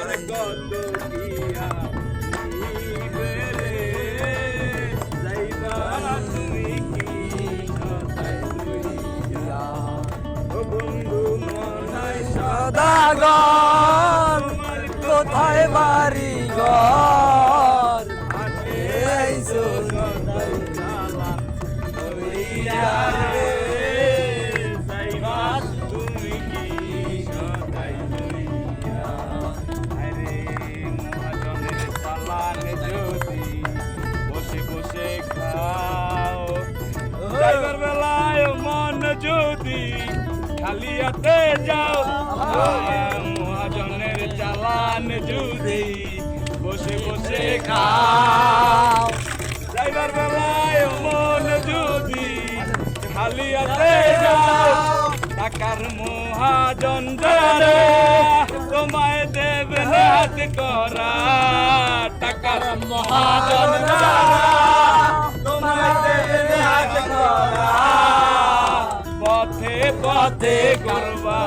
আর কত কিয়া নিবে রে যাইবা তুমি কি সদাই লইয়া ও বন্ধু মনাই সদাগর কোথায় বাড়ি ঘর আইসো সদাই চালা লইয়া রে যাইবা তুমি কি সদাই লইয়া আরে মহাজনের চালানে যদি বসে বসে খাও যাইবার বেলায় মন যদি খালি হাতে যাও মহাজনের চালান যদি বসে বসে খাও যাইবার বেলায় মন যদি খালি হাতে যাও টাকার মহাজন যারা তোমায় দেবে হাত করা টাকার মহাজন যারা তোমায় দেবে হাত করা পথে পথে করবা